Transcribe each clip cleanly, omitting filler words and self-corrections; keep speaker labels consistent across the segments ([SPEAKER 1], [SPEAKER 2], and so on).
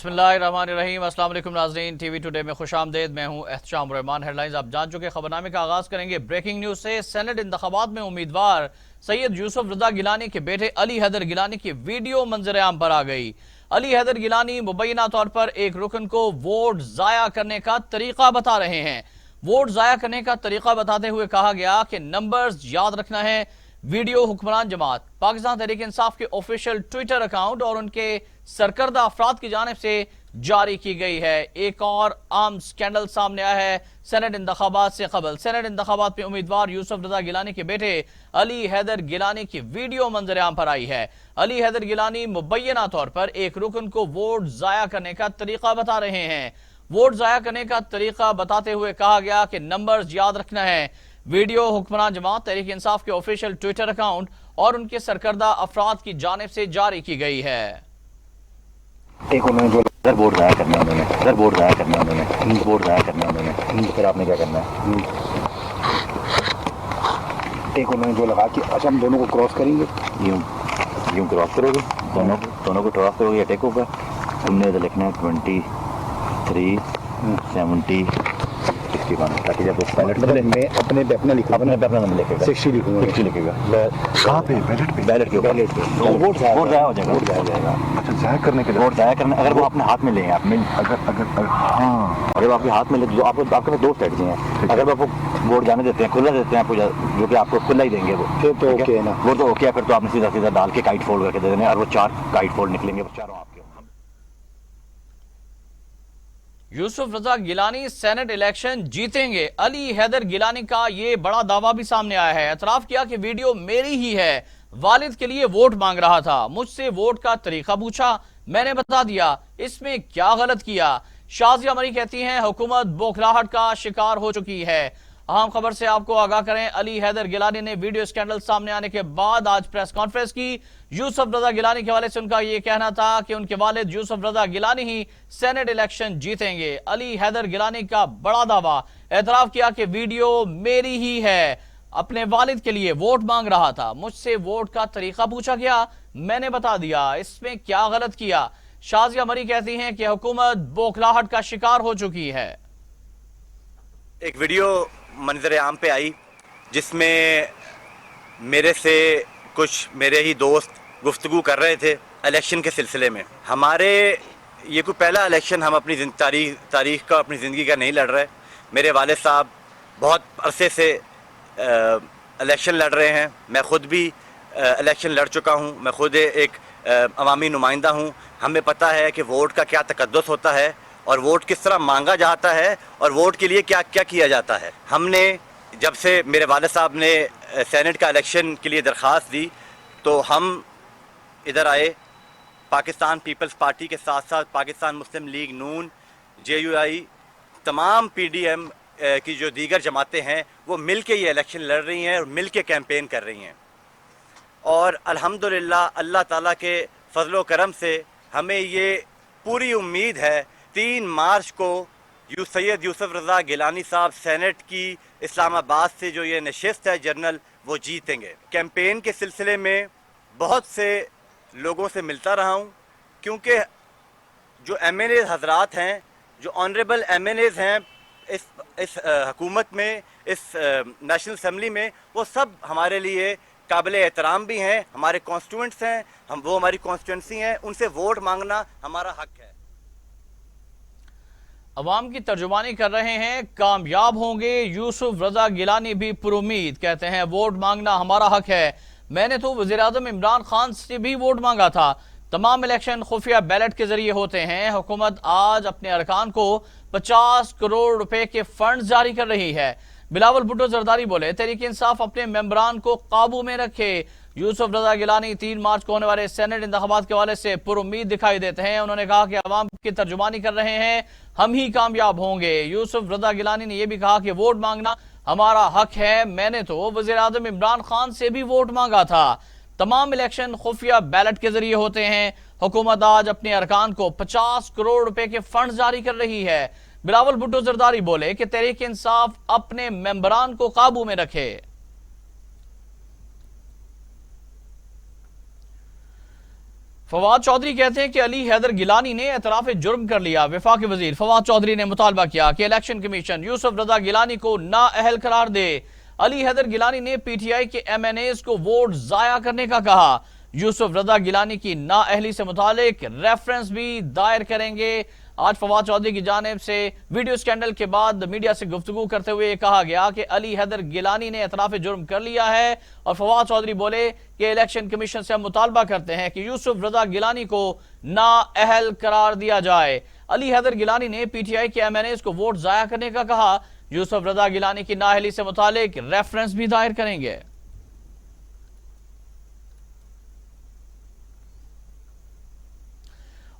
[SPEAKER 1] बिस्मिल्लाहिर्रहमानिर्रहीम। अस्सलाम वालेकुम नाज़रीन, टीवी टुडे में खुश आमदेद। मैं हूं एहतशाम रहमान। हेडलाइंस आप जान चुके। खबरनामे का आगाज करेंगे ब्रेकिंग न्यूज से। सेनेट इंतखाबात में उम्मीदवार सैयद यूसुफ रजा गिलानी के बेटे अली हैदर गिलानी की वीडियो मंजर आम पर आ गई। अली हैदर गिलानी मुबैना तौर पर एक रुकन को वोट जाया करने का तरीका बता रहे हैं। वोट जाया करने का तरीका बताते हुए कहा गया कि नंबर्स याद रखना है। वीडियो हुक्मरान जमात पाकिस्तान तहरीक इंसाफ के ऑफिशियल ट्विटर अकाउंट और उनके सरकर्दा अफराद की जानिब से जारी की गई है। एक और आम स्कैंडल सामने आया है सेनेट इंतखाबात से कबल। सेनेट इंतखाबात में उम्मीदवार यूसुफ रजा गिलानी के बेटे अली हैदर गिलानी की वीडियो मंजर आम पर आई है। अली हैदर गिलानी मुबैना तौर पर एक रुकन को वोट जाया करने का तरीका बता रहे हैं। वोट जाया करने का तरीका बताते हुए कहा गया कि नंबर्स याद रखना है। वीडियो हुक्मरान जमात तहरीक इंसाफ के ऑफिशियल ट्विटर अकाउंट और उनके सरकर्दा अफराद की जानिब से जारी की गई है।
[SPEAKER 2] एक उन्होंने जो वोट जाया करना है, उन्होंने वोट जाया करना है, उन्होंने वोट जाया करना है, उन्होंने फिर आपने क्या करना है? एक उन्होंने जो लगा कि अच्छा हम दोनों को क्रॉस करेंगे, यूं क्रॉस करोगे, दोनों को क्रॉस करोगे, अटैक होगा। तुमने तो लिखना है 23 70 61 ताकि जब मैं अपने पे अपना लिखूंगा, अपने पे अपना नाम लिखेगा, 60 लिखूंगा, 60 लिखेगा। कहाँ पे? बैलेट के ऊपर। तो वोट जाया हो जाएगा, वोट जाया हो जाएगा। अच्छा, जाया करने के लिए वोट जाया करना, अगर वो अपने हाथ में लें, आप में अगर हाँ, अगर आपके हाथ में ले, जो आपको आपके पास दो स्ट्रेटजी हैं। अगर वो आपको वोट जाने देते हैं, खुला देते हैं आपको, जो कि आपको खुला ही देंगे, वो फिर तो ओके है ना, वो तो ओके है। फिर तो आपने सीधा सीधा डाल के काइट फोल्ड करके दे देने, और वो 4 काइट फोल्ड निकलेंगे, वो चारों आपके।
[SPEAKER 1] यूसुफ रजा गिलानी सेनेट इलेक्शन जीतेंगे। अली हैदर गिलानी का ये बड़ा दावा भी सामने आया है। एतराफ किया कि वीडियो मेरी ही है, वालिद के लिए वोट मांग रहा था, मुझसे वोट का तरीका पूछा, मैंने बता दिया, इसमें क्या गलत किया। शाजिया मरी कहती हैं हुकूमत बौखलाहट का शिकार हो चुकी है। अहम खबर से आपको आगाह करें, अली हैदर गिलानी ने वीडियो स्कैंडल सामने आने के बाद आज प्रेस कॉन्फ्रेंस की। यूसुफ रजा गिलानी के हवाले से उनका यह कहना था कि उनके वालिद यूसुफ रजा गिलानी ही सेनेट इलेक्शन जीतेंगे। अली हैदर गिलानी का बड़ा दावा, एतराफ किया कि वीडियो मेरी ही है, अपने वालिद के लिए वोट मांग रहा था, मुझसे वोट का तरीका पूछा गया, मैंने बता दिया, इसमें क्या गलत किया। शाजिया मरी कहती हैं कि हुकूमत बौखलाहट का शिकार हो चुकी है।
[SPEAKER 3] एक वीडियो मंजर आम पे आई जिसमें मेरे से कुछ मेरे ही दोस्त गुफ्तगू कर रहे थे इलेक्शन के सिलसिले में। हमारे ये कोई पहला इलेक्शन हम अपनी तारीख का, अपनी ज़िंदगी का नहीं लड़ रहे। मेरे वालिद साहब बहुत अरसे से इलेक्शन लड़ रहे हैं। मैं ख़ुद भी इलेक्शन लड़ चुका हूँ। मैं ख़ुद एक अवामी नुमाइंदा हूँ। हमें पता है कि वोट का क्या तकद्दुस होता है और वोट किस तरह मांगा जाता है और वोट के लिए क्या क्या किया जाता है। हमने जब से मेरे वालिद साहब ने सेनेट का इलेक्शन के लिए दरख्वास्त दी तो हम इधर आए। पाकिस्तान पीपल्स पार्टी के साथ साथ पाकिस्तान मुस्लिम लीग नून, JUI, तमाम PDM की जो दीगर जमातें हैं वो मिल के ये इलेक्शन लड़ रही हैं और मिल के कैंपेन कर रही हैं। और अल्हम्दुलिल्लाह अल्लाह ताला के फजलो करम से हमें ये पूरी उम्मीद है 3 मार्च को सैयद यूसुफ रजा गिलानी साहब सेनेट की इस्लामाबाद से जो ये नशिस्त है जनरल, वो जीतेंगे। कैंपेन के सिलसिले में बहुत से लोगों से मिलता रहा हूँ, क्योंकि जो MNA हजरात हैं, जो ऑनरेबल MNAs हैं इस हुकूमत में, इस नेशनल असम्बली में, वो सब हमारे लिए काबिल एहतराम भी हैं, हमारे कॉन्स्टिट्यूएंट्स हैं, वो हमारी कॉन्स्टिट्यूंसी हैं, उनसे वोट मांगना हमारा हक है।
[SPEAKER 1] अवाम की तर्जुमानी कर रहे हैं, कामयाब होंगे यूसुफ रजा गिलानी भी पुरुमीद। कहते हैं वोट मांगना हमारा हक है, मैंने तो वज़ीर-ए-आज़म इमरान खान से भी वोट मांगा था। तमाम इलेक्शन खुफिया बैलेट के जरिए होते हैं। हुकूमत आज अपने अरकान को 50 करोड़ रुपए के फंड जारी कर रही है। बिलावल भुट्टो जरदारी बोले तहरीक इंसाफ अपने मेंबरान को काबू में रखे। यूसुफ रजा गिलानी 3 मार्च को होने वाले सेनेट इंतखाबात के हवाले से पुरुम्मीद दिखाई देते हैं। उन्होंने कहा कि अवाम की तर्जुमानी कर रहे हैं, हम ही कामयाब होंगे। यूसुफ रजा गिलानी ने यह भी कहा कि वोट मांगना हमारा हक है, मैंने तो वज़ीर-ए-आज़म इमरान खान से भी वोट मांगा था। तमाम इलेक्शन खुफिया बैलेट के जरिए होते हैं। हुकूमत आज अपने अरकान को 50 करोड़ रुपए के फंड जारी कर रही है। बिलावल भुट्टो जरदारी बोले कि तहरीक इंसाफ अपने मेंबरान को काबू में रखे। فواد چودھری کہتے ہیں کہ علی حیدر گیلانی نے اعتراف جرم کر لیا۔ وفاقی وزیر فواد چودھری نے مطالبہ کیا کہ الیکشن کمیشن یوسف رضا گیلانی کو نااہل قرار دے۔ علی حیدر گیلانی نے پی ٹی آئی کے ایم این ایز کو ووٹ ضائع کرنے کا کہا۔ یوسف رضا گیلانی کی نااہلی سے متعلق ریفرنس بھی دائر کریں گے۔ آج فواد چودھری کی جانب سے ویڈیو سکینڈل کے بعد میڈیا سے گفتگو کرتے ہوئے یہ کہا گیا کہ علی حیدر گیلانی نے اعتراف جرم کر لیا ہے، اور فواد چودھری بولے کہ الیکشن کمیشن سے ہم مطالبہ کرتے ہیں کہ یوسف رضا گیلانی کو نااہل قرار دیا جائے۔ علی حیدر گیلانی نے پی ٹی آئی کے ایم این ایز کو ووٹ ضائع کرنے کا کہا۔ یوسف رضا گیلانی کی نااہلی سے متعلق ریفرنس بھی دائر کریں گے۔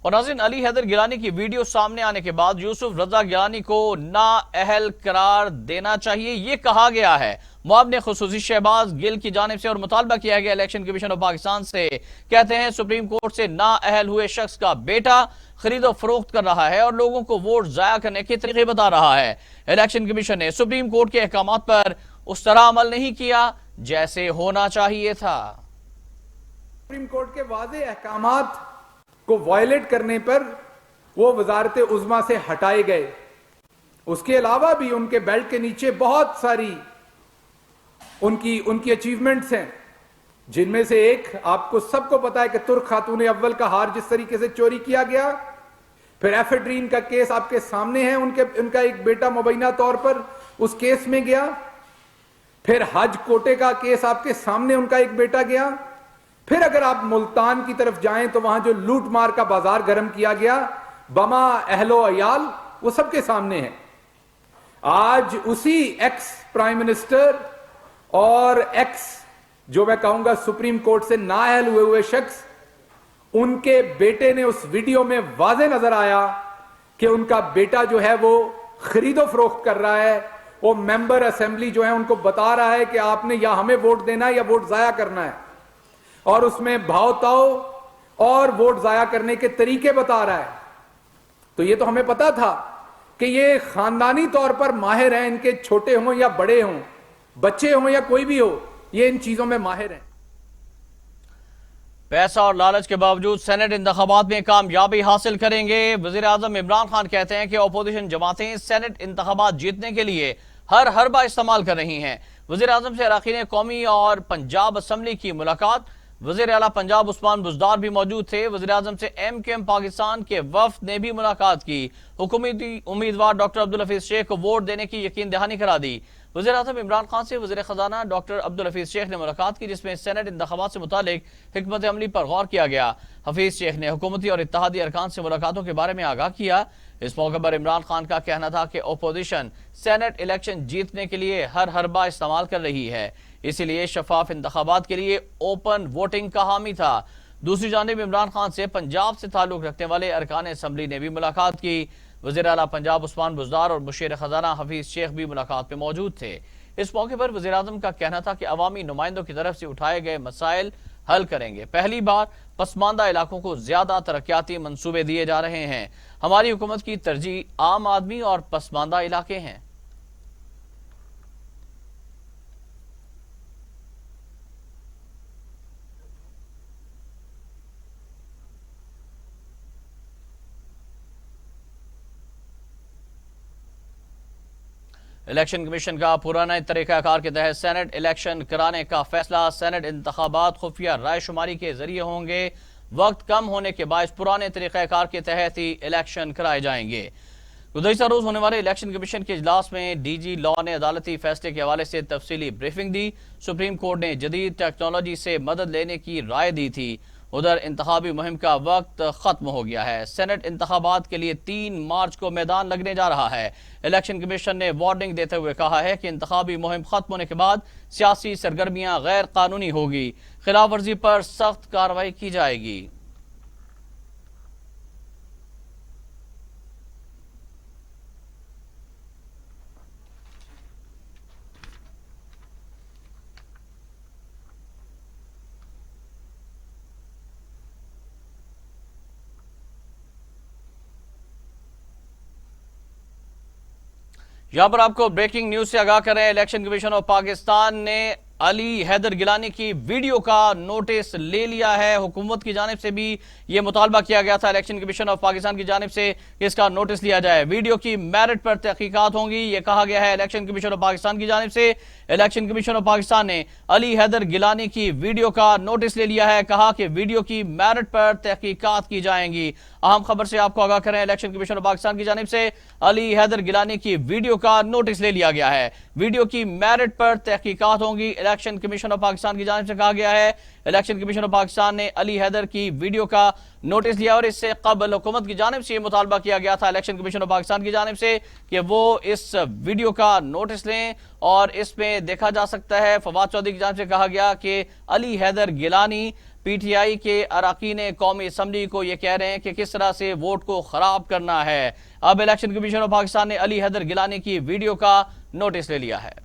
[SPEAKER 1] اور ناظرین، علی حیدر گیلانی کی ویڈیو سامنے آنے کے بعد یوسف رضا گیلانی کو نااہل قرار دینا چاہیے یہ کہا گیا ہے۔ معاون خصوصی شہباز گل کی جانب سے اور مطالبہ کیا گیا الیکشن کمیشن آف پاکستان سے، کہتے ہیں سپریم کورٹ سے نااہل ہوئے شخص کا بیٹا خرید و فروخت کر رہا ہے اور لوگوں کو ووٹ ضائع کرنے کے طریقے بتا رہا ہے۔ الیکشن کمیشن نے سپریم کورٹ کے احکامات پر اس طرح عمل نہیں کیا جیسے ہونا چاہیے تھا۔
[SPEAKER 4] سپریم کورٹ کے واضح احکامات کو وائلیٹ کرنے پر وہ وزارت عظمیٰ سے ہٹائے گئے۔ اس کے علاوہ بھی ان کے بیلٹ کے نیچے بہت ساری ان کی اچیومنٹس ہیں، جن میں سے ایک آپ کو سب کو پتا ہے کہ ترک خاتون اول کا ہار جس طریقے سے چوری کیا گیا، پھر ایفیڈرین کا کیس آپ کے سامنے ہے، ان کا ایک بیٹا مبینہ طور پر اس کیس میں گیا، پھر حج کوٹے کا کیس آپ کے سامنے ان کا ایک بیٹا گیا، پھر اگر آپ ملتان کی طرف جائیں تو وہاں جو لوٹ مار کا بازار گرم کیا گیا، بما اہل و عیال، وہ سب کے سامنے ہے۔ آج اسی ایکس پرائم منسٹر اور ایکس جو میں کہوں گا سپریم کورٹ سے نااہل ہوئے شخص، ان کے بیٹے نے اس ویڈیو میں واضح نظر آیا کہ ان کا بیٹا جو ہے وہ خرید و فروخت کر رہا ہے۔ وہ ممبر اسمبلی جو ہے ان کو بتا رہا ہے کہ آپ نے یا ہمیں ووٹ دینا ہے یا ووٹ ضائع کرنا ہے، اور اس میں بھاؤ تاؤ اور ووٹ ضائع کرنے کے طریقے بتا رہا ہے۔ تو یہ تو ہمیں پتا تھا کہ یہ خاندانی طور پر ماہر ہیں، ان کے چھوٹے ہوں یا بڑے ہوں، بچے ہوں یا کوئی بھی ہو، یہ ان چیزوں میں ماہر ہیں۔
[SPEAKER 1] پیسہ اور لالچ کے باوجود سینٹ انتخابات میں کامیابی حاصل کریں گے۔ وزیر اعظم عمران خان کہتے ہیں کہ اپوزیشن جماعتیں سینٹ انتخابات جیتنے کے لیے ہر حربہ استعمال کر رہی ہیں۔ وزیر اعظم سے اراکین قومی اور پنجاب اسمبلی کی ملاقات۔ وزیر اعلیٰ پنجاب عثمان بزدار بھی موجود تھے۔ وزیر اعظم سے ایم کیو ایم پاکستان کے وفد نے بھی ملاقات کی۔ حکومتی امیدوار ڈاکٹر عبدالحفیظ شیخ کو ووٹ دینے کی یقین دہانی کرا دی۔ وزیر اعظم عمران خان سے وزیر خزانہ ڈاکٹر عبدالحفیظ شیخ نے ملاقات کی، جس میں سینٹ انتخابات سے متعلق حکمت عملی پر غور کیا گیا۔ حفیظ شیخ نے حکومتی اور اتحادی ارکان سے ملاقاتوں کے بارے میں آگاہ کیا۔ اس موقع پر عمران خان کا کہنا تھا کہ اپوزیشن سینٹ الیکشن جیتنے کے لیے ہر حربہ استعمال کر رہی ہے، اسی لیے شفاف انتخابات کے لیے اوپن ووٹنگ کا حامی تھا۔ دوسری جانب عمران خان سے پنجاب سے تعلق رکھنے والے ارکان اسمبلی نے بھی ملاقات کی۔ وزیر اعلیٰ پنجاب عثمان بزدار اور مشیر خزانہ حفیظ شیخ بھی ملاقات میں موجود تھے۔ اس موقع پر وزیر اعظم کا کہنا تھا کہ عوامی نمائندوں کی طرف سے اٹھائے گئے مسائل حل کریں گے۔ پہلی بار پسماندہ علاقوں کو زیادہ ترقیاتی منصوبے دیے جا رہے ہیں۔ ہماری حکومت کی ترجیح عام آدمی اور پسماندہ علاقے ہیں۔ الیکشن کمیشن کا پرانا طریقہ کار کے تحت سینٹ الیکشن کرانے کا فیصلہ۔ سینٹ انتخابات خفیہ رائے شماری کے ذریعے ہوں گے۔ وقت کم ہونے کے باعث پرانے طریقہ کار کے تحت ہی الیکشن کرائے جائیں گے۔ گزشتہ روز ہونے والے الیکشن کمیشن کے اجلاس میں ڈی جی لا نے عدالتی فیصلے کے حوالے سے تفصیلی بریفنگ دی۔ سپریم کورٹ نے جدید ٹیکنالوجی سے مدد لینے کی رائے دی تھی۔ ادھر انتخابی مہم کا وقت ختم ہو گیا ہے۔ سینٹ انتخابات کے لیے 3 مارچ کو میدان لگنے جا رہا ہے۔ الیکشن کمیشن نے وارننگ دیتے ہوئے کہا ہے کہ انتخابی مہم ختم ہونے کے بعد سیاسی سرگرمیاں غیر قانونی ہوگی، خلاف ورزی پر سخت کارروائی کی جائے گی۔ یہاں پر آپ کو بریکنگ نیوز سے آگاہ کر رہے ہیں۔ الیکشن کمیشن آف پاکستان نے अली हैदर गिलानी की वीडियो का नोटिस ले लिया है। हुकूमत की जानिब से भी ये मुतालबा किया गया था इलेक्शन कमीशन ऑफ पाकिस्तान की जानिब से कि इसका नोटिस लिया जाए। वीडियो की मेरिट पर तहकीकात होंगी, ये कहा गया है इलेक्शन कमीशन ऑफ पाकिस्तान की जानिब से। इलेक्शन कमीशन ऑफ पाकिस्तान ने अली हैदर गिलानी की वीडियो का नोटिस ले लिया है, कहा कि वीडियो की मेरिट पर तहकीकात की जाएंगी। अहम खबर से आपको आगाह करें, इलेक्शन कमीशन ऑफ पाकिस्तान की जानिब से अली हैदर गिलानी की वीडियो का नोटिस ले लिया गया है। वीडियो की मेरिट पर तहकीकात होंगी, इलेक्शन कमीशन ऑफ पाकिस्तान की जानिब से कहा गया है। इलेक्शन कमीशन ऑफ पाकिस्तान ने अली हैदर की वीडियो का नोटिस लिया और इससे कबल हुकूमत की जानिब से ये मुतालबा किया गया था इलेक्शन कमीशन ऑफ पाकिस्तान की जानिब से कि वो इस वीडियो का नोटिस लें। और इसमें देखा जा सकता है फवाद चौधरी की जानिब से कहा गया कि अली हैदर गिलानी पीटीआई के अरकान कौमी असम्बली को ये कह रहे हैं कि किस तरह से वोट को खराब करना है। अब इलेक्शन कमीशन ऑफ पाकिस्तान ने अली हैदर गिलानी की वीडियो का नोटिस ले लिया है।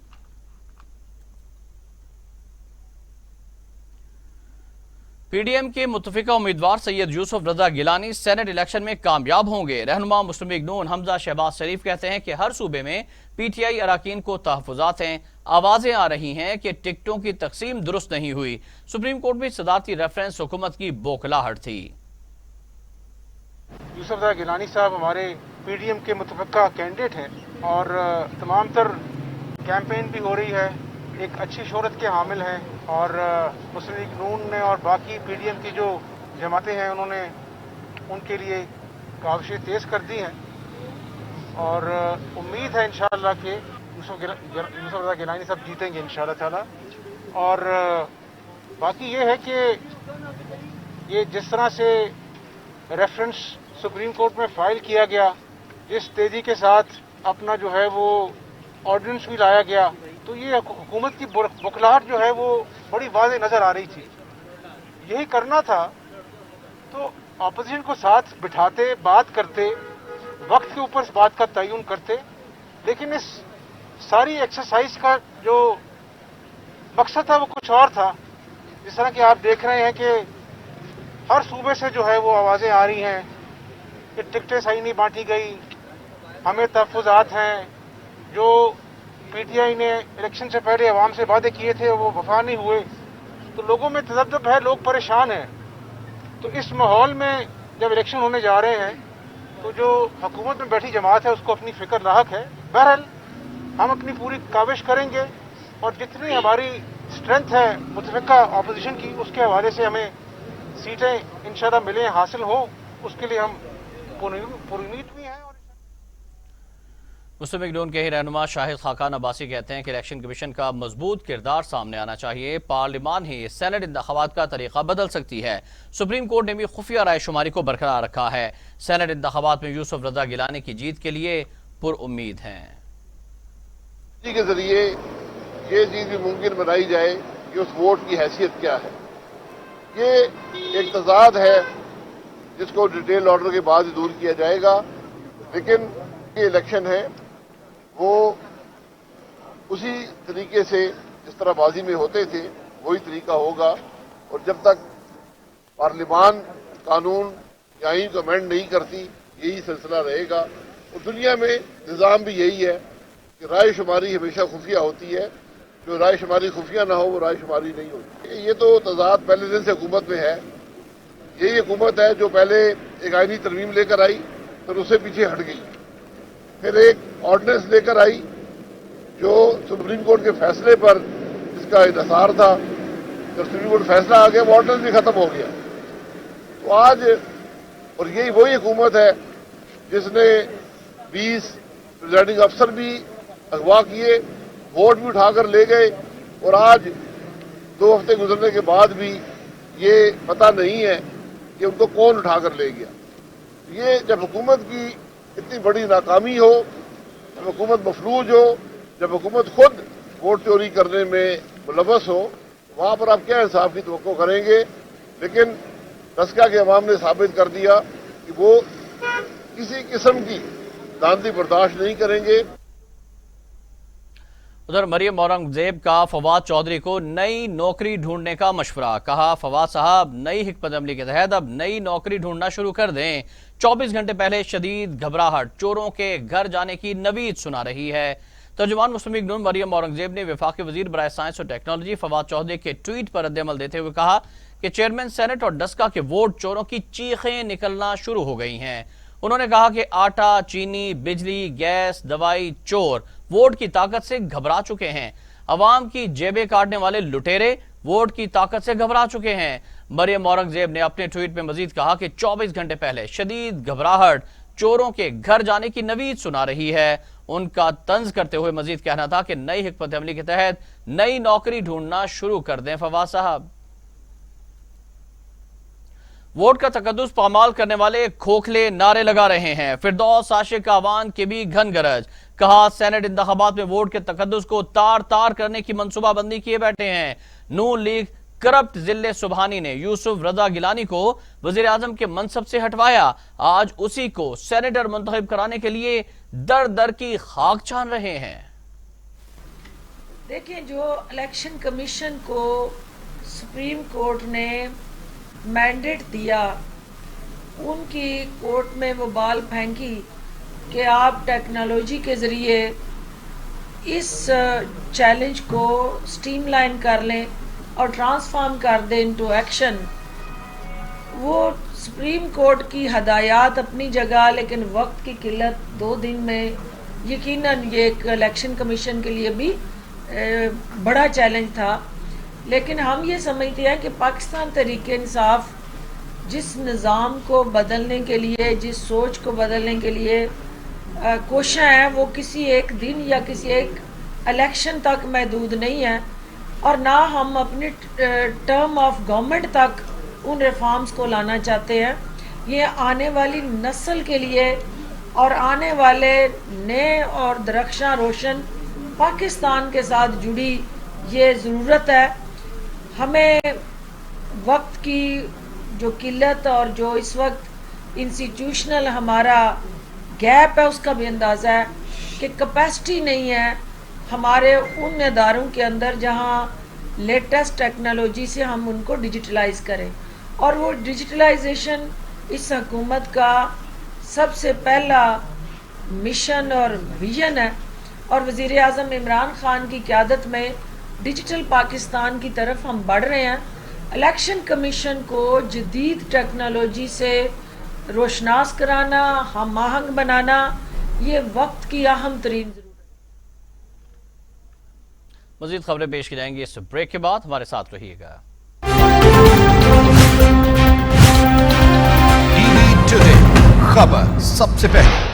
[SPEAKER 1] पीडीएम के मुतफिका उम्मीदवार सैयद यूसुफ रजा गिलानी सेनेट इलेक्शन में कामयाब होंगे। रहनुमा मुस्लिम लीग नून हमजा शहबाज शरीफ कहते हैं कि हर सूबे में पीटीआई अरकान को तहफ़्फ़ुज़ात हैं। आवाजें आ रही हैं कि टिकटों की तकसीम दुरुस्त नहीं हुई। सुप्रीम कोर्ट में सदारती रेफरेंस हुकूमत की बौखलाहट थी।
[SPEAKER 5] यूसुफ रजा गिलानी साहब हमारे पीडीएम के मुतफिका कैंडिडेट हैं और तमाम तर कैंपेन भी हो रही है, एक अच्छी शोहरत के हामिल हैं और मुस्लिम लीग नून ने और बाकी पीडीएम की जो जमातें हैं उन्होंने उनके लिए काविशें तेज़ कर दी हैं और उम्मीद है इंशाअल्लाह कि यूसुफ रजा गिलानी साहब जीतेंगे इंशाअल्लाह ताला। और बाकी ये है कि ये जिस तरह से रेफरेंस सुप्रीम कोर्ट में फाइल किया गया, जिस तेज़ी के साथ अपना जो है वो ऑर्डिनेंस भी लाया गया, तो ये हुकूमत की बौखलाहट जो है वो बड़ी वाज़ेह नज़र आ रही थी। यही करना था तो अपोजिशन को साथ बिठाते, बात करते, वक्त के ऊपर इस बात का तयन करते। लेकिन इस सारी एक्सरसाइज का जो मकसद था वो कुछ और था। जिस तरह कि आप देख रहे हैं कि हर सूबे से जो है वो आवाज़ें आ रही हैं कि टिकटें सही नहीं बांटी गई, हमें तहफ़्फ़ुज़ात हैं, जो पीटीआई ने इलेक्शन से पहले अवाम से वादे किए थे वो वफा नहीं हुए, तो लोगों में तजब्जुब है, लोग परेशान हैं। तो इस माहौल में जब इलेक्शन होने जा रहे हैं तो जो हुकूमत में बैठी जमात है उसको अपनी फिक्र लाहक है। बहरहाल हम अपनी पूरी काविश करेंगे और जितनी हमारी स्ट्रेंथ है मुतफिका अपोजिशन की, उसके हवाले से हमें सीटें इंशाअल्लाह मिलें, हासिल हो, उसके लिए हम पुरुमीद भी हैं।
[SPEAKER 1] मुस्लिम लीग नून के ही रहनुमा शाहिद खाकान अब्बासी कहते हैं कि इलेक्शन कमीशन का मजबूत किरदार सामने आना चाहिए। पार्लियामान ही सेनेट इंतखाबात का तरीका बदल सकती है। सुप्रीम कोर्ट ने भी खुफिया राय शुमारी को बरकरार रखा है। सेनेट इंतखाबात में यूसुफ रजा गिलानी की जीत के लिए पुरउम्मीद हैं।
[SPEAKER 6] के जरिए ये चीज भी मुमकिन बनाई जाए कि उस वोट की हैसियत क्या है। ये एक तजाद है जिसको डिटेल ऑर्डर के बाद ही दूर किया जाएगा, लेकिन ये इलेक्शन है वो उसी तरीके से जिस तरह बाजी में होते थे वही तरीका होगा। और जब तक पार्लियामान कानून या आईन को अमेंड नहीं करती यही सिलसिला रहेगा। और दुनिया में निज़ाम भी यही है कि राय शुमारी हमेशा खुफिया होती है, जो राय शुमारी खुफिया ना हो वो राय शुमारी नहीं होती। ये तो तजाद पहले दिन से हुकूमत में है। यही हुकूमत है जो पहले एक आईनी तरमीम लेकर आई, फिर उससे पीछे हट गई, फिर एक ऑर्डिनेंस लेकर आई जो सुप्रीम कोर्ट के फैसले पर इसका इंतजार था। जब सुप्रीम कोर्ट फैसला आ गया वो ऑर्डिनेंस भी खत्म हो गया। तो आज और यही वही हुकूमत है जिसने 20 प्रिजाइडिंग अफसर भी अगवा किए, वोट भी उठाकर ले गए, और आज 2 हफ्ते गुजरने के बाद भी ये पता नहीं है कि उनको कौन उठाकर ले गया। ये जब हुकूमत की इतनी बड़ी नाकामी हो, जब हुकूमत मफलूज हो, जब हुकूमत खुद वोट चोरी करने में मुलव्वस हो, वहां पर आप क्या इंसाफ की तवक्को करेंगे। लेकिन रस्का के अवाम ने साबित कर दिया कि वो किसी किस्म की धांधली बर्दाश्त नहीं करेंगे।
[SPEAKER 1] उधर मरियम औरंगजेब का फवाद चौधरी को नई नौकरी ढूंढने का मशवरा। कहा, फवाद साहब नई हिकमत अमली के तहत अब नई नौकरी ढूंढना शुरू कर दें। 24 घंटे पहले शदीद घबराहट चोरों के घर जाने की नवीद सुना रही है। ترجمان مسلم لیگ نون مریم اورنگزیب نے وفاقی وزیر برائے سائنس اور ٹیکنالوجی فواد چودھری کے ٹویٹ پر رد عمل دیتے ہوئے کہا کہ چیئرمین سینٹ اور ڈسکا کے ووٹ چوروں کی چیخیں نکلنا شروع ہو گئی ہیں۔ انہوں نے کہا کہ آٹا، چینی، بجلی، گیس، دوائی چور ووٹ کی طاقت سے گھبرا چکے ہیں۔ عوام کی جیبیں کاٹنے والے لٹیرے ووٹ کی طاقت سے گھبرا چکے ہیں۔ مریم اورنگزیب نے اپنے ٹویٹ میں مزید کہا کہ 24 گھنٹے پہلے شدید گھبراہٹ چوروں کے گھر جانے کی نوید سنا رہی ہے۔ ان کا طنز کرتے ہوئے مزید کہنا تھا کہ نئی حکمت عملی کے تحت نئی نوکری ڈھونڈنا شروع کر دیں فواد صاحب۔ ووٹ کا تقدس پامال کرنے والے کھوکھلے نعرے لگا رہے ہیں۔ فردوس عاشق آوان کے بھی گھن گرج، کہا سینٹ انتخابات میں ووٹ کے تقدس کو تار تار کرنے کی منصوبہ بندی کیے بیٹھے ہیں۔ نون لیگ کرپٹ ضلع سبحانی نے یوسف رضا گیلانی کو وزیر اعظم کے منصب سے ہٹوایا، آج اسی کو سینیٹر منتخب کرانے کے لیے در در کی خاک چھان رہے ہیں۔
[SPEAKER 7] دیکھیں، جو الیکشن کمیشن کو سپریم کورٹ نے مینڈیٹ دیا، ان کی کورٹ میں وہ بال پھینکی کہ آپ ٹیکنالوجی کے ذریعے اس چیلنج کو سٹریم لائن کر لیں اور ٹرانسفارم کر دیں انٹو ایکشن۔ وہ سپریم کورٹ کی ہدایات اپنی جگہ، لیکن وقت کی قلت 2 دن میں یقیناً یہ ایک الیکشن کمیشن کے لیے بھی بڑا چیلنج تھا۔ لیکن ہم یہ سمجھتے ہیں کہ پاکستان تحریک انصاف جس نظام کو بدلنے کے لیے، جس سوچ کو بدلنے کے لیے کوشاں ہیں، وہ کسی ایک دن یا کسی ایک الیکشن تک محدود نہیں ہے، اور نہ ہم اپنی ٹرم آف گورنمنٹ تک ان ریفارمز کو لانا چاہتے ہیں۔ یہ آنے والی نسل کے لیے اور آنے والے نئے اور درخشاں روشن پاکستان کے ساتھ جڑی یہ ضرورت ہے۔ ہمیں وقت کی جو قلت اور جو اس وقت انسٹیٹیوشنل ہمارا گیپ ہے، اس کا بھی اندازہ ہے کہ کیپیسٹی نہیں ہے ہمارے ان اداروں کے اندر جہاں لیٹسٹ ٹیکنالوجی سے ہم ان کو ڈیجیٹلائز کریں، اور وہ ڈیجیٹلائزیشن اس حکومت کا سب سے پہلا مشن اور ویژن ہے، اور وزیر اعظم عمران خان کی قیادت میں ڈیجیٹل پاکستان کی طرف ہم بڑھ رہے ہیں۔ الیکشن کمیشن کو جدید ٹیکنالوجی سے روشناس کرانا، ہم آہنگ بنانا، یہ وقت کی اہم ترین ضرورت ہے۔
[SPEAKER 1] مزید خبریں پیش کی جائیں گی اس بریک کے بعد، ہمارے ساتھ رہیے گا۔
[SPEAKER 8] ٹی وی ٹوڈے خبر سب سے پہلے۔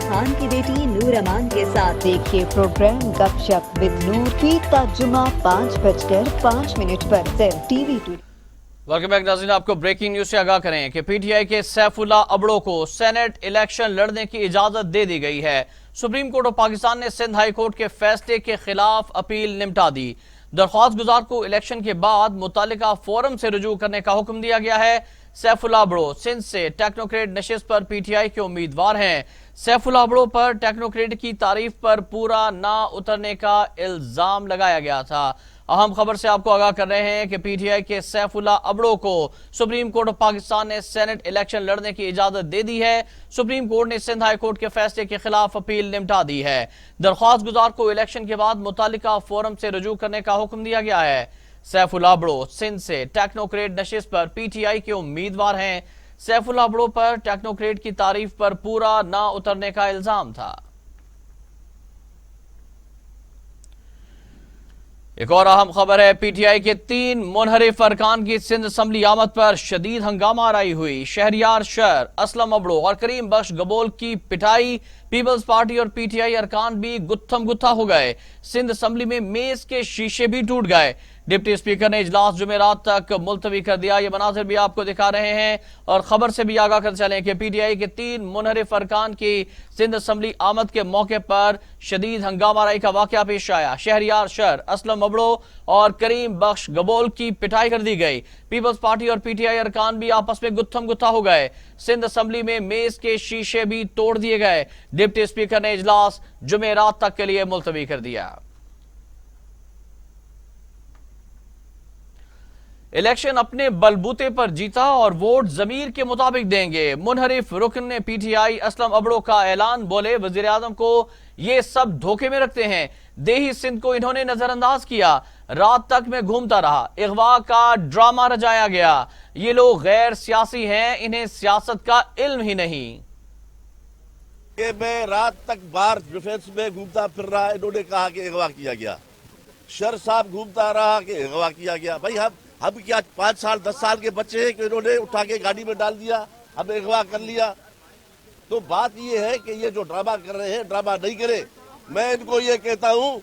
[SPEAKER 9] خان کی بیٹی نور امان کے ساتھ دیکھیے پروگرام گپ شپ ود نور فی جمعہ 5:05 پر صرف T V today.
[SPEAKER 1] Welcome back ناظرین، آپ کو بریکنگ نیوز سے آگاہ کریں کہ پی ٹی آئی کے سیف اللہ ابڑو کو سینٹ الیکشن لڑنے کی اجازت دے دی گئی ہے۔ سپریم کورٹ آف پاکستان نے سندھ ہائی کورٹ کے فیصلے کے خلاف اپیل نمٹا دی۔ درخواست گزار کو الیکشن کے بعد متعلقہ فورم سے رجوع کرنے کا حکم دیا گیا ہے۔ سیف اللہ ابڑو سندھ سے ٹیکنوکریٹ نشست پر پی ٹی آئی کے امیدوار ہیں۔ سیف اللہ ابڑو پر ٹیکنوکریٹ کی تعریف پر پورا نہ اترنے کا الزام لگایا گیا تھا۔ اہم خبر سے آپ کو آگاہ کر رہے ہیں کہ پی ٹی آئی کے سیف اللہ ابڑو کو سپریم کورٹ آف پاکستان نے سینٹ الیکشن لڑنے کی اجازت دے دی ہے۔ سپریم کورٹ نے سندھ ہائی کورٹ کے فیصلے کے خلاف اپیل نمٹا دی ہے۔ درخواست گزار کو الیکشن کے بعد متعلقہ فورم سے رجوع کرنے کا حکم دیا گیا ہے۔ سیف اللہ ابڑو سندھ سے ٹیکنوکریٹ نشست پر پی ٹی آئی کے امیدوار ہیں۔ سیف اللہ ابڑو پر ٹیکنوکریٹ کی تعریف پر پورا نہ اترنے کا الزام تھا۔ ایک اور اہم خبر ہے، پی ٹی آئی کے 3 منحرف ارکان کی سندھ اسمبلی آمد پر شدید ہنگامہ آرائی ہوئی۔ شہریار شر، اسلم ابڑو اور کریم بخش گبول کی پٹائی पीपल्स पार्टी और पीटीआई अरकान भी गुत्थम गुत्था हो गए। सिंध असेंबली में मेज के शीशे भी टूट गए। डिप्टी स्पीकर ने इजलास जुमेरात तक मुलतवी कर दिया। ये मनाजिर भी आपको दिखा रहे हैं और खबर से भी आगाह कर चलें कि पीटीआई के 3 मुनहरिफ अरकान की सिंध असेंबली आमद के मौके पर शदीद हंगामा राई का वाकया पेश आया। शहरियार शर असलम अबड़ो और करीम बख्श गबोल की पिटाई कर दी गई। पीपल्स पार्टी और पीटीआई अरकान भी आपस में गुत्थम गुत्था हो गए। सिंध असेंबली में मेज के शीशे भी तोड़ दिए गए। डिप्टी स्पीकर ने इजलास जुमेरात तक के लिए मुलतवी कर दिया। इलेक्शन अपने बलबूते पर जीता और वोट जमीर के मुताबिक देंगे। मुनहरिफ रुकन ने पीटीआई असलम अबड़ो का ऐलान। बोले वजीर आजम को ये सब धोखे में रखते हैं। देही सिंध को इन्होंने नजरअंदाज किया। रात तक मैं घूमता रहा। अगवा का ड्रामा रचाया गया। ये लोग गैर सियासी हैं, इन्हें सियासत का इल्म ही नहीं।
[SPEAKER 10] कि मैं रात तक बार डिफेंस में घूमता फिर रहा, इन्होंने कहा कि अगवा किया गया। शर साहब घूमता रहा कि अगवा किया गया। भाई हम क्या 5 साल 10 साल के बच्चे हैं कि इन्होंने उठा के गाड़ी में डाल दिया, हमें अगवा कर लिया। तो बात ये है कि ये जो ड्रामा कर रहे हैं, ड्रामा नहीं करे। मैं इनको ये कहता हूँ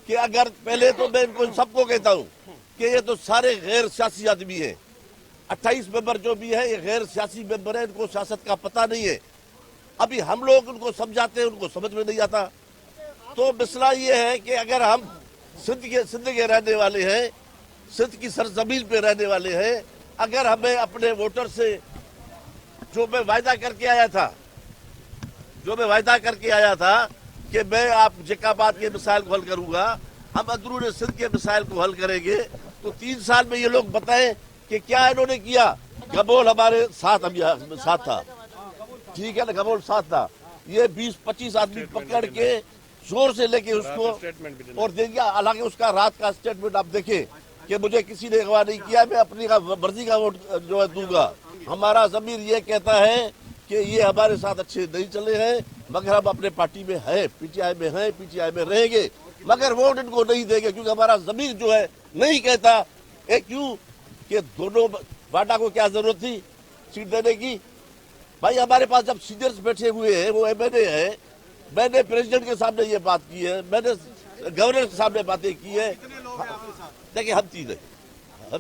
[SPEAKER 10] कि अगर पहले तो मैं इनको सबको कहता हूँ कि ये तो सारे गैर सियासी आदमी हैं। 28 मेंबर जो भी है ये गैर सियासी मेंबर है, इनको सियासत का पता नहीं है। अभी हम लोग उनको समझाते हैं, उनको समझ में नहीं आता। तो मसला ये है कि अगर हम सिंध के रहने वाले हैं, सिंध की सरजमीन पे रहने वाले हैं, अगर हमें अपने वोटर से जो मैं वायदा करके आया था कि मैं आप जकाबाद के मिसाइल को हल करूंगा, हम अंदरून सिंध के मिसाइल को हल करेंगे, तो 3 साल में ये लोग बताएं कि क्या इन्होंने किया। गबोल हमारे साथ था, ठीक है ना, गबोल साथ था। ये 20-25 आदमी पकड़ के जोर से लेके उसको और देंगे। हालांकि उसका रात का स्टेटमेंट आप देखें कि मुझे किसी ने अगवा नहीं किया, मैं अपनी मर्जी का वोट जो है दूंगा। हमारा ज़मीर ये कहता है कि ये हमारे साथ अच्छे नहीं चले हैं, मगर हम अपने पार्टी में हैं, पीटीआई में हैं, पीटीआई में रहेंगे, मगर वोट इनको नहीं देंगे क्योंकि हमारा ज़मीर जो है नहीं कहता। क्यों कि दोनों वाटा को क्या जरूरत थी सीट देने की। भाई हमारे पास जब सीनियर्स बैठे हुए हैं, वो एमएनए है, मैंने प्रेसिडेंट के सामने ये बात की है, मैंने गवर्नर के सामने बातें की है। देखिए हम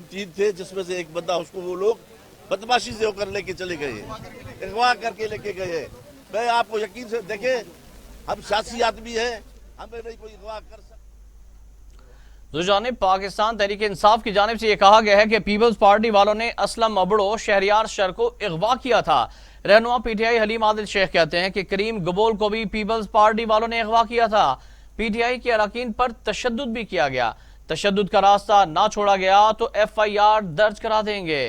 [SPEAKER 10] तीन थे, जिसमें से एक बंदा उसको वो लोग बदमाशी से होकर लेके चले गए, अगवा करके लेके गए। मैं आपको यकीन से देखे, हम सियासी आदमी हैं, हमें नहीं कोई अगवा कर सकता।
[SPEAKER 1] जानिब पाकिस्तान तहरीक इंसाफ की जानिब से यह कहा गया है कि पीपल्स पार्टी वालों ने असलम अबड़ो शहरियार शर को अगवा किया था। रहनुमा पीटीआई हलीम आदिल शेख कहते हैं कि करीम गबोल को भी पीपल्स पार्टी वालों ने अगवा किया था। पीटीआई के अरकान पर तशद्दुद भी किया गया। तशद्दुद का रास्ता ना छोड़ा गया तो FIR दर्ज करा देंगे।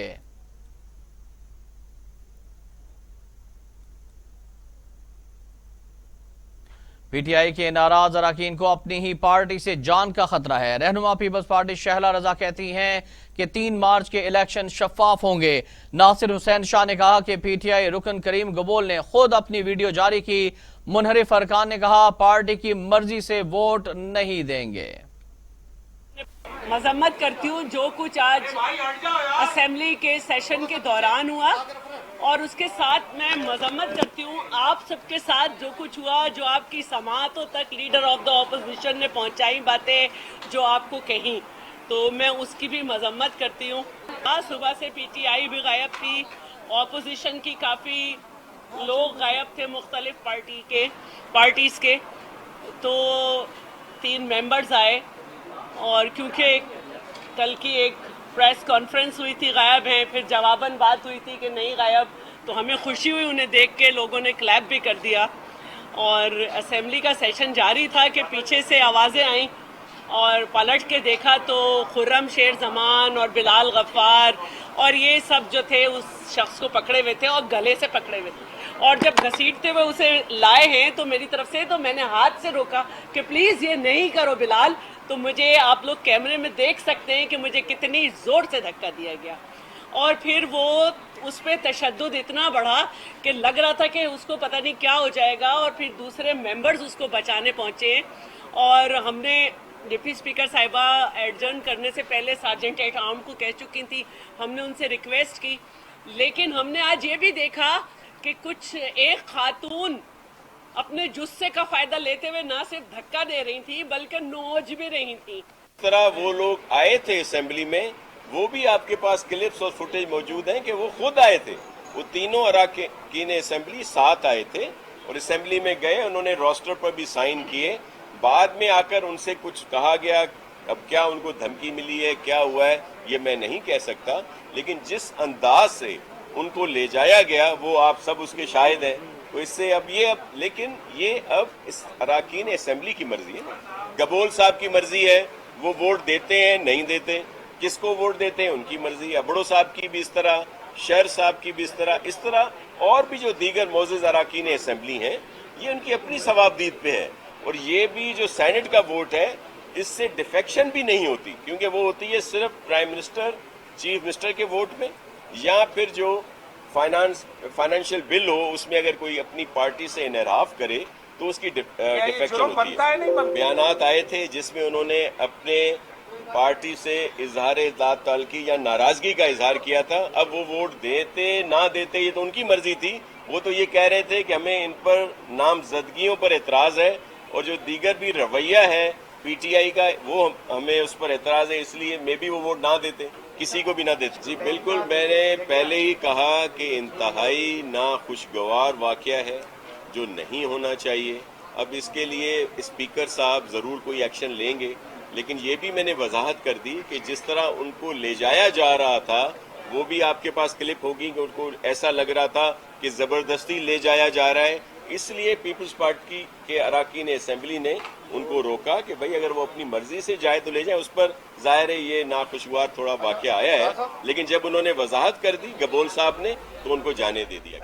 [SPEAKER 1] पीटीआई के नाराज अरकान को अपनी ही पार्टी से जान का खतरा है। रहनुमा पीपल्स पार्टी शहला रजा कहती हैं कि 3 मार्च के इलेक्शन शफाफ होंगे। नासिर हुसैन शाह ने कहा कि पीटीआई रुकन करीम गबोल ने खुद अपनी वीडियो जारी की। मुनहरिफ अरकान ने कहा पार्टी की मर्जी से वोट नहीं देंगे।
[SPEAKER 11] मजम्मत करती हूँ जो कुछ आज असेंबली के सेशन के दौरान हुआ, और उसके साथ मैं मजम्मत करती हूँ आप सबके साथ जो कुछ हुआ, जो आपकी समाअतों तक लीडर ऑफ द ऑपोजिशन ने पहुँचाई बातें जो आपको कहीं, तो मैं उसकी भी मजम्मत करती हूँ। आज सुबह से पीटीआई भी गायब थी, ऑपोजिशन की काफ़ी लोग गायब थे मुख्तलिफ पार्टीज़ के, तो 3 मेंबर्स आए, और क्योंकि कल की एक प्रेस कॉन्फ्रेंस हुई थी, गायब हैं, फिर जवाबन बात हुई थी कि नहीं गायब, तो हमें खुशी हुई उन्हें देख के, लोगों ने क्लैप भी कर दिया। और असेंबली का सेशन जारी था कि पीछे से आवाज़ें आईं और पलट के देखा तो खुर्रम शेर जमान और बिलाल गफ्फार और ये सब जो थे उस शख्स को पकड़े हुए थे और गले से पकड़े हुए थे, और जब घसीटते हुए उसे लाए हैं तो मेरी तरफ से, तो मैंने हाथ से रोका कि प्लीज़ ये नहीं करो बिलाल। तो मुझे आप लोग कैमरे में देख सकते हैं कि मुझे कितनी ज़ोर से धक्का दिया गया, और फिर वो उस पर तशद्दुद इतना बढ़ा कि लग रहा था कि उसको पता नहीं क्या हो जाएगा, और फिर दूसरे मेंबर्स उसको बचाने पहुँचे। और हमने डिप्टी स्पीकर साहिबा एडजर्न करने से पहले सार्जेंट एट आर्म को कह चुकी थी, हमने उनसे रिक्वेस्ट की, लेकिन हमने आज ये भी देखा कि कुछ एक खातून अपने जुस्से का फायदा लेते हुए ना सिर्फ धक्का दे रही थी बल्कि नोच भी रही थी।
[SPEAKER 12] इस तरह वो लोग आए थे असेंबली में, वो भी आपके पास क्लिप्स और फुटेज मौजूद हैं कि वो खुद आए थे। वो तीनों अरकान असेंबली साथ आए थे और असेंबली में गए, उन्होंने रोस्टर पर भी साइन किए। बाद में आकर उनसे कुछ कहा गया, अब क्या उनको धमकी मिली है, क्या हुआ है, ये मैं नहीं कह सकता, लेकिन जिस अंदाज से उनको ले जाया गया वो आप सब उसके शाहिद हैं। तो इससे अब लेकिन ये अब इस अरकान असेंबली की मर्जी है, गबोल साहब की मर्जी है, वो वोट देते हैं नहीं देते, किसको वोट देते हैं उनकी मर्जी। अबड़ो साहब की भी इस तरह, शहर साहब की भी इस तरह और भी जो दीगर मोअज़्ज़ज़ अरकान असेंबली हैं, ये उनकी अपनी सवाबदीद पे है। और ये भी जो सेनेट का वोट है, इससे डिफेक्शन भी नहीं होती, क्योंकि वो होती है सिर्फ प्राइम मिनिस्टर, चीफ मिनिस्टर के वोट में, या फिर जो फाइनेंशियल बिल हो उसमें अगर कोई अपनी पार्टी से इनहराफ करे तो उसकी डिफेक्शन होती है। बयानात आए थे जिसमें उन्होंने अपने पार्टी से इजहार ताल्लुकी या नाराजगी का इजहार किया था। अब वो वोट देते ना देते ये तो उनकी मर्जी थी। वो तो ये कह रहे थे कि हमें इन पर नामजदगियों पर एतराज है और जो दीगर भी रवैया है पीटीआई का, वो हमें उस पर एतराज है, इसलिए मे भी वो वोट ना देते, किसी को भी ना देते। जी बिल्कुल, मैंने पहले ही कहा कि इंतहाई नाखुशगवार वाकया है जो नहीं होना चाहिए। अब इसके लिए स्पीकर साहब ज़रूर कोई एक्शन लेंगे, लेकिन ये भी मैंने वजाहत कर दी कि जिस तरह उनको ले जाया जा रहा था, वो भी आपके पास क्लिप होगी कि उनको ऐसा लग रहा था कि ज़बरदस्ती ले जाया जा रहा है। इसलिए पीपल्स पार्टी के अरकान असेंबली ने उनको रोका कि भाई अगर वो अपनी मर्जी से जाए तो ले जाए। उस पर जाहिर है ये नाखुशगवार थोड़ा वाकया आया है, लेकिन जब उन्होंने वजाहत कर दी गबोल साहब ने, तो उनको जाने दे दिया।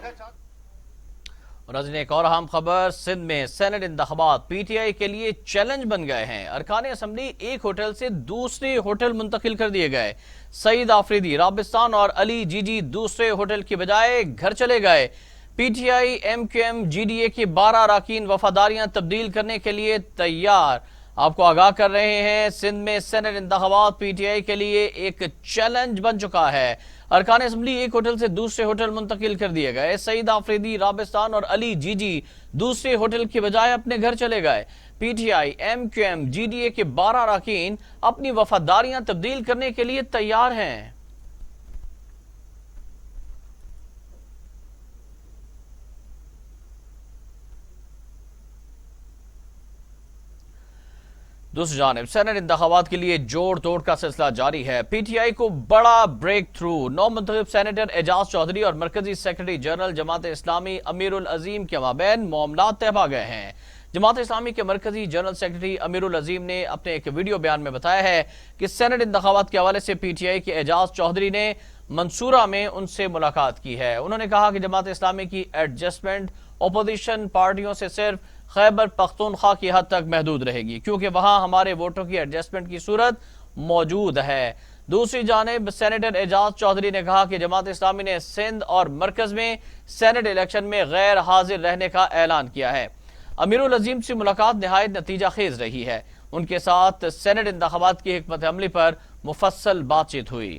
[SPEAKER 1] और नाज़रीन, एक और अहम खबर, सिंध में सेनेट इंतखाबात पीटीआई के लिए चैलेंज बन गए हैं। अरकान असम्बली एक होटल से दूसरे होटल मुंतकिल कर दिए गए। सईद आफरीदी राबिस्तान और अली जीजी दूसरे होटल की बजाय घर चले गए। पीटीआई एमक्यूएम जीडीए के 12 अरकान वफादारियां तब्दील करने के लिए तैयार। आपको आगाह कर रहे हैं, सिंध में सेनेट इंतखाबात पीटीआई के लिए एक चैलेंज बन चुका है। अरकान असम्बली एक होटल से दूसरे होटल मुंतकिल कर दिए गए। सईद आफरीदी राबिस्तान और अली जीजी दूसरे होटल की बजाय अपने घर चले गए। पीटीआई एमक्यूएम जीडीए के 12 अरकान अपनी वफादारियां तब्दील करने के लिए तैयार हैं। दूसरी जानिब सेनेट इंतखाबात के लिए जोड़ तोड़ का सिलसिला जारी है। पीटीआई को बड़ा ब्रेक थ्रू, नौ मुंतखब सेनेटर एजाज चौधरी और मरकजी सेक्रेटरी जनरल जमात इस्लामी अमीरुल अजीम के माबैन मामलात तय पा गए हैं। जमात इस्लामी के मरकजी जनरल सेक्रेटरी अमीरुल अजीम ने अपने एक वीडियो बयान में बताया है कि सेनेट इंतखाबात के हवाले से पीटीआई के एजाज चौधरी ने मंसूरा में उनसे मुलाकात की है। उन्होंने कहा कि जमात इस्लामी की एडजस्टमेंट अपोजिशन पार्टियों से सिर्फ खैबर पख्तूनख्वा की हद तक महदूद रहेगी, क्योंकि वहां हमारे वोटों की एडजस्टमेंट की सूरत मौजूद है। दूसरी जानिब सेनेटर एजाज चौधरी ने कहा कि जमात इस्लामी ने सिंध और मरकज में सेनेट इलेक्शन में गैर हाजिर रहने का ऐलान किया है। अमीरुल अजीम से मुलाकात निहायत नतीजा खेज रही है। उनके साथ सेनेट इंतखाबात की हिकमत अमली पर मुफस्सल बातचीत हुई।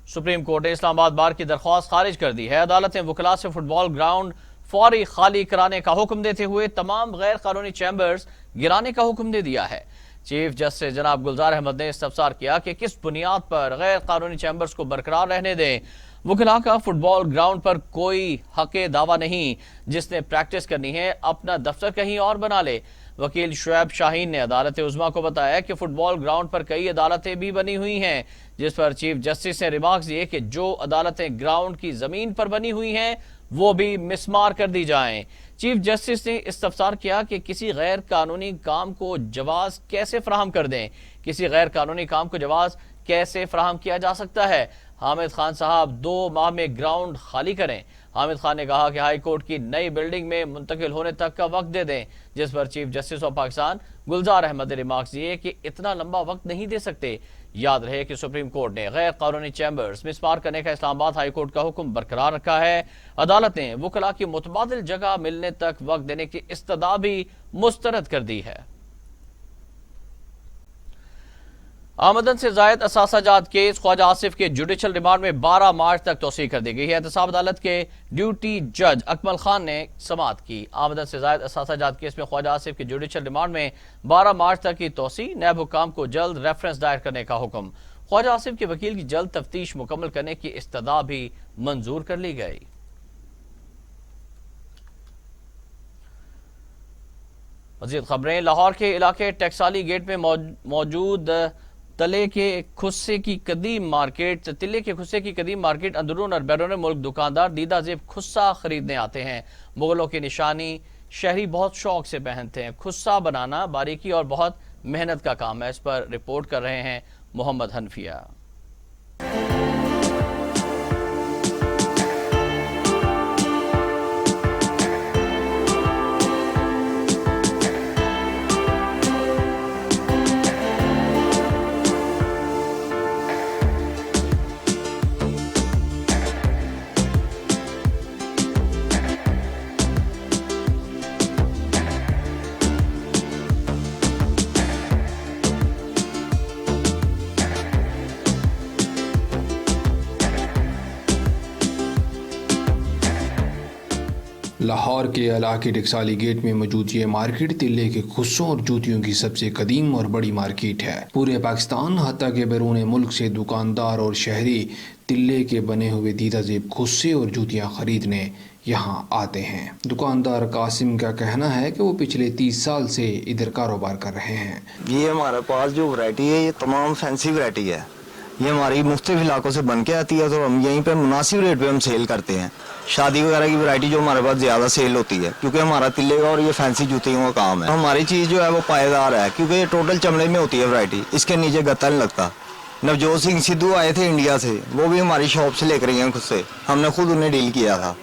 [SPEAKER 1] सुप्रीम कोर्ट ने इस्लामाबाद बार की दरख्वास्त खारिज कर दी है। अदालत ने वकला से फुटबॉल ग्राउंड फौरी खाली कराने का हुक्म देते हुए तमाम गैर कानूनी चैम्बर्स गिराने का हुक्म दे दिया है। चीफ जस्टिस जनाब गुलजार अहमद ने इस्तफसार किया कि किस बुनियाद पर गैर कानूनी चैम्बर्स को बरकरार रहने दें। वकला का फुटबॉल ग्राउंड पर कोई हक़े दावा नहीं, जिसने प्रैक्टिस करनी है अपना दफ्तर कहीं और बना ले। वकील शुएब शाहीन ने अदालत उज़्मा को बताया कि फुटबॉल ग्राउंड पर कई अदालतें भी बनी हुई हैं, जिस पर चीफ जस्टिस ने रिमार्क्स दिए कि जो अदालतें ग्राउंड की जमीन पर बनी हुई हैं वो भी मिसमार कर दी जाएं। चीफ जस्टिस ने इस्तफसार किया कि किसी गैर कानूनी काम को जवाज कैसे फराहम कर दें। किसी गैर कानूनी काम को जवाज कैसे फराहम किया जा सकता है। हामिद खान साहब 2 माह में ग्राउंड खाली करें। हामिद खान ने कहा कि हाई कोर्ट की नई बिल्डिंग में मुंतकिल होने तक का वक्त दे दें, जिस पर चीफ जस्टिस ऑफ पाकिस्तान गुलजार अहमद ने रिमार्क्स दिए कि इतना लंबा वक्त नहीं दे सकते। याद रहे कि सुप्रीम कोर्ट ने गैर कानूनी चैम्बर्स मिसमार करने का इस्लामाबाद हाई कोर्ट का हुक्म बरकरार रखा है। अदालत ने वकला की मुतबादिल जगह मिलने तक वक्त देने की इस्तदा भी मुस्तरद कर दी है। आमदन से जायद असासा जात केस ख्वाजा आसिफ के जुडिशल रिमांड में 12 मार्च तक तोसी कर दी गई है। एहतसाब अदालत के ड्यूटी जज अकमल खान ने समाअत की। आमदन से जायद असासा जात केस में ख्वाजा आसिफ के जुडिशल रिमांड में 12 मार्च तक की तोसी, नैब हुकाम को जल्द रेफरेंस दायर करने का हुक्म। ख्वाजा आसिफ के वकील की जल्द तफ्तीश मुकम्मल करने की इस्तदा भी मंजूर कर ली गई। मज़ीद खबरें। लाहौर के इलाके टकसाली गेट में मौजूद तिल्ले के खुस्से की कदीम मार्केट अंदरून और बैरून मुल्क दुकानदार दीदा जेब खुस्सा खरीदने आते हैं। मुगलों की निशानी शहरी बहुत शौक से पहनते हैं। खुस्सा बनाना बारीकी और बहुत मेहनत का काम है। इस पर रिपोर्ट कर रहे हैं मोहम्मद हनफिया।
[SPEAKER 13] लाहौर के इलाके टकसाली गेट में मौजूद ये मार्केट तिल्ले के खुस्सों और जूतियों की सबसे कदीम और बड़ी मार्केट है। पूरे पाकिस्तान हत्ता के बैरून मुल्क से दुकानदार और शहरी तिल्ले के बने हुए दीदा जेब खुस्से और जूतियाँ खरीदने यहाँ आते हैं। दुकानदार कासिम का कहना है कि वो पिछले 30 साल से इधर कारोबार कर रहे हैं।
[SPEAKER 14] ये हमारे पास जो वैरायटी है ये तमाम फैंसी वैरायटी है। ये हमारी मुख्तलिफ इलाकों से बन के आती है तो हम यहीं पे मुनासिब रेट पे हम सेल करते हैं। शादी वगैरह की वैरायटी जो हमारे पास ज़्यादा सेल होती है क्योंकि हमारा तिल्ले का और ये फैंसी जूतियों का काम है। हमारी चीज़ जो है वो पायेदार है क्योंकि ये टोटल चमड़े में होती है वैरायटी, इसके नीचे गत्ता नहीं लगता। नवजोत सिंह सिद्धू आए थे इंडिया से, वो भी हमारी शॉप से लेकर गए हैं खुद से, हमने खुद उन्हें डील किया था।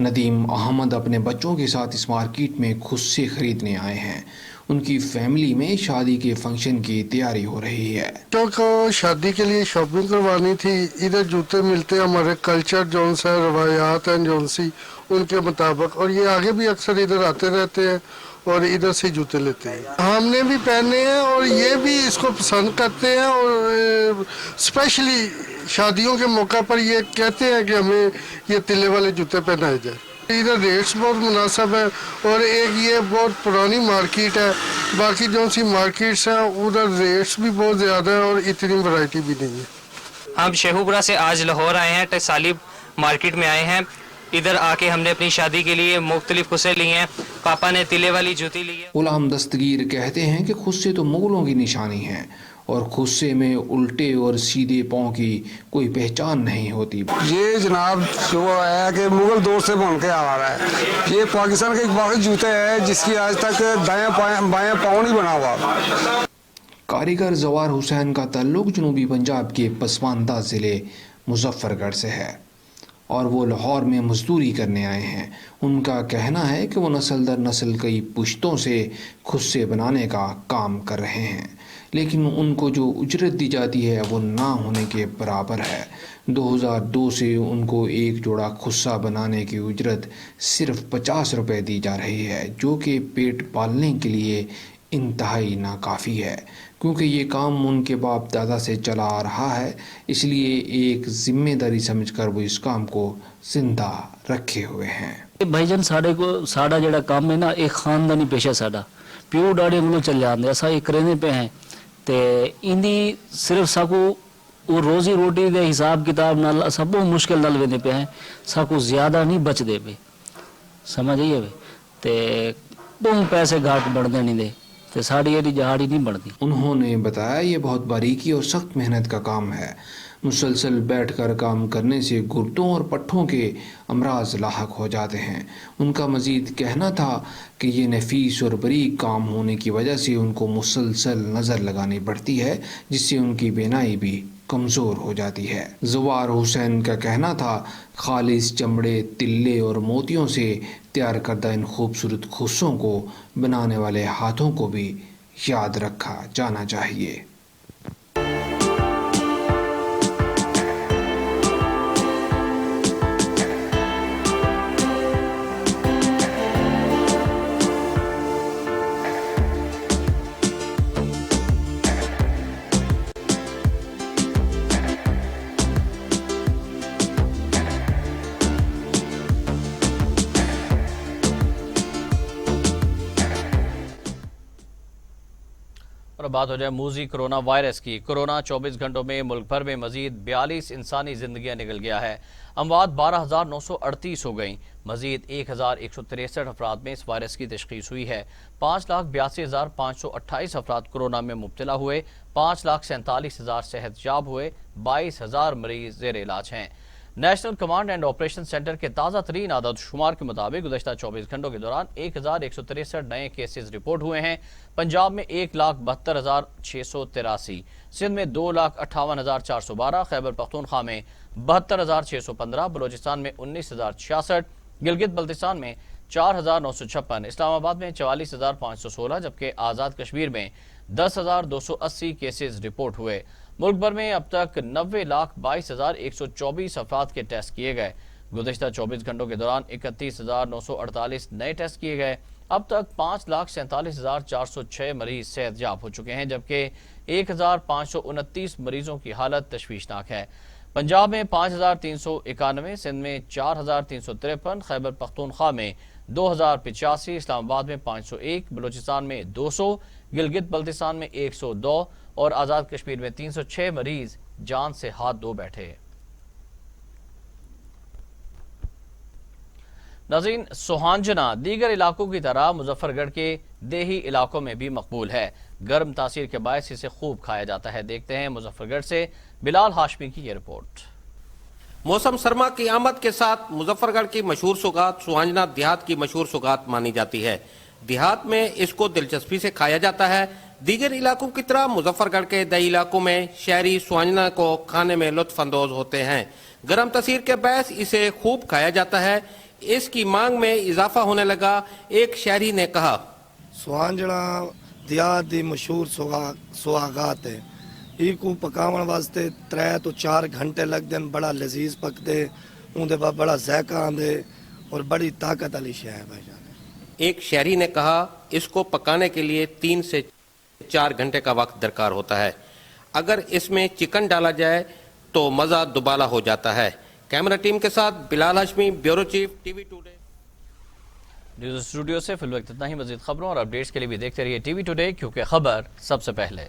[SPEAKER 13] नदीम अहमद अपने बच्चों के साथ इस मार्केट में खुस्से खरीदने आए हैं। उनकी फैमिली में शादी के फंक्शन की तैयारी हो रही है।
[SPEAKER 15] तो शादी के लिए शॉपिंग करवानी थी। इधर जूते मिलते हैं हमारे कल्चर जोन सा रवायात हैं जोन सी उनके मुताबिक, और ये आगे भी अक्सर इधर आते रहते हैं और इधर से जूते लेते हैं। हमने भी पहने हैं और ये भी इसको पसंद करते हैं और स्पेशली शादियों के मौका पर ये कहते हैं कि हमें ये तिल्ले वाले जूते पहनाए जाए। इधर रेट्स बहुत मुनासिब है और एक ये बहुत पुरानी मार्केट है। बाकी जो सी मार्केट्स हैं उधर रेट्स भी बहुत ज़्यादा है और इतनी वैरायटी भी नहीं है।
[SPEAKER 16] हम शेखुपुरा से आज लाहौर आए हैं, टकसाली मार्केट में आए हैं। इधर आके हमने अपनी शादी के लिए मुख्तलिफ खुस्से लिए हैं। पापा ने तिल्ले वाली जूती ली है।
[SPEAKER 13] गुलाम दस्तगीर कहते हैं कि खुस्से तो मुगलों की निशानी है और खुस्से में उल्टे और सीधे पाँव की कोई पहचान नहीं होती।
[SPEAKER 17] ये जनाब जो है कि मुगल दौर से बन के आ रहा है। ये पाकिस्तान के एक वाहिद जूते हैं जिसकी आज तक दायां बायां पाँव नहीं बना हुआ।
[SPEAKER 13] कारीगर जवार हुसैन का ताल्लुक जनूबी पंजाब के पसमानदा ज़िले मुजफ्फरगढ़ से है और वो लाहौर में मजदूरी करने आए हैं। उनका कहना है कि वो नस्ल दर नस्ल कई पुश्तों से खुस्से बनाने का काम कर रहे हैं, लेकिन उनको जो उजरत दी जाती है वो ना होने के बराबर है। 2002 से उनको एक जोड़ा खुस्सा बनाने की उजरत सिर्फ 50 रुपये दी जा रही है, जो कि पेट पालने के लिए इंतहाई नाकाफ़ी है क्योंकि ये काम उनके बाप दादा से चला आ रहा है। इसलिए एक जिम्मेदारी समझकर वो इस काम को जिंदा रखे हुए हैं।
[SPEAKER 18] भाईजान साड़ा जड़ा काम है ना, एक खानदानी पेशा साड़ा प्यो डाड़े को चल जाते असा एक करेने पे हैं ते इंदी सिर्फ साकू वो रोजी रोटी दे हिसाब किताब नाल सब मुश्किल नाल वेंदे पे हैं। साकू ज्यादा नहीं बचदे पे, समझ आइए वे ते बहुत पैसे घाट बढ़ने नहीं दे तो साड़ी एडी जहाड़ी नहीं बढ़ती।
[SPEAKER 13] उन्होंने बताया ये बहुत बारीकी और सख्त मेहनत का काम है। मुसलसल बैठकर काम करने से गुर्दों और पट्ठों के अमराज लाहक हो जाते हैं। उनका मजीद कहना था कि ये नफीस और बरीक काम होने की वजह से उनको मुसलसल नज़र लगानी पड़ती है, जिससे उनकी बीनाई भी कमज़ोर हो जाती है। जवार हुसैन का कहना था खालिस चमड़े, तिल्ले और मोतियों से तैयार करदा इन खूबसूरत खुस्सों को बनाने वाले हाथों को भी याद रखा जाना चाहिए।
[SPEAKER 1] اور اب بات ہو جائے موذی کرونا وائرس کی۔ کورونا 24 گھنٹوں میں ملک بھر میں مزید 42 انسانی زندگیاں نکل گیا ہے۔ اموات 12,938 ہو گئیں۔ مزید 1,163 افراد میں اس وائرس کی تشخیص ہوئی ہے۔ 5,82,528 افراد کورونا میں مبتلا ہوئے، 5,47,000 صحت یاب ہوئے، 22,000 مریض زیر علاج ہیں۔ National command and operation centre کے تازہ ترین اعداد و شمار کے مطابق گزشتہ 24 گھنٹوں کے دوران 1,163 نئے کیسز رپورٹ ہوئے ہیں۔ پنجاب میں 1,72,683، سندھ میں 2,58,412، خیبر پختونخوا میں 72,615، بلوچستان میں 19,066، گلگت بلتستان میں 4,956، اسلام آباد میں 44,516، جبکہ آزاد کشمیر میں 10,280 کیسز رپورٹ ہوئے۔ ملک بھر میں اب تک 90,22,124 افراد کے ٹیسٹ کیے گئے۔ گزشتہ 24 گھنٹوں کے دوران 31,948 نئے ٹیسٹ کیے گئے۔ اب تک 5,47,406 مریض صحت یاب ہو چکے ہیں، جبکہ 1,529 مریضوں کی حالت تشویشناک ہے۔ پنجاب میں 5,391، سندھ میں 4,353، خیبر پختونخوا میں 2,085، اسلام آباد میں 501، بلوچستان میں 200، گلگت بلتستان میں 102 اور آزاد کشمیر میں 306 مریض جان سے ہاتھ دھو بیٹھے۔ ناظرین، سوہانجنا دیگر علاقوں کی طرح مظفر گڑھ کے دیہی علاقوں میں بھی مقبول ہے۔ گرم تاثیر کے باعث اسے خوب کھایا جاتا ہے۔ دیکھتے ہیں مظفر گڑھ سے بلال ہاشمی کی یہ رپورٹ۔
[SPEAKER 19] موسم سرما کی آمد کے ساتھ مظفر گڑھ کی مشہور سوغات سوہانجنا دیہات کی مشہور سوغات مانی جاتی ہے۔ دیہات میں اس کو دلچسپی سے کھایا جاتا ہے۔ دیگر علاقوں کی طرح مظفر گڑھ کے دیہی علاقوں میں شہری سوہانجنا کو کھانے میں لطف اندوز ہوتے ہیں۔ گرم تاثیر کے باعث اسے خوب کھایا جاتا ہے۔ اس کی مانگ میں اضافہ ہونے لگا۔ ایک شہری نے کہا،
[SPEAKER 20] سوہانجنا دیہات دی مشہور سوغات ہے۔ یہ کو پکاون واسطے 3 تو 4 گھنٹے لگ دیں، بڑا لذیذ پکتے، اندے بعد بڑا ذائقہ آندے اور بڑی طاقت والی شے ہے بھائی جان۔
[SPEAKER 19] ایک شہری نے کہا اس کو پکانے کے لیے 3 سے 4 گھنٹے کا وقت درکار ہوتا ہے۔ اگر اس میں چکن ڈالا جائے تو مزہ دوبالا ہو جاتا ہے۔ کیمرہ ٹیم کے ساتھ Bilal Hashmi, bureau chief, T V today.
[SPEAKER 1] News studio سے فی الوقت اتنا ہی۔ مزید خبروں اور اپڈیٹس کے لیے بھی دیکھتے رہیے ٹی وی ٹوڈے، کیونکہ خبر سب سے پہلے۔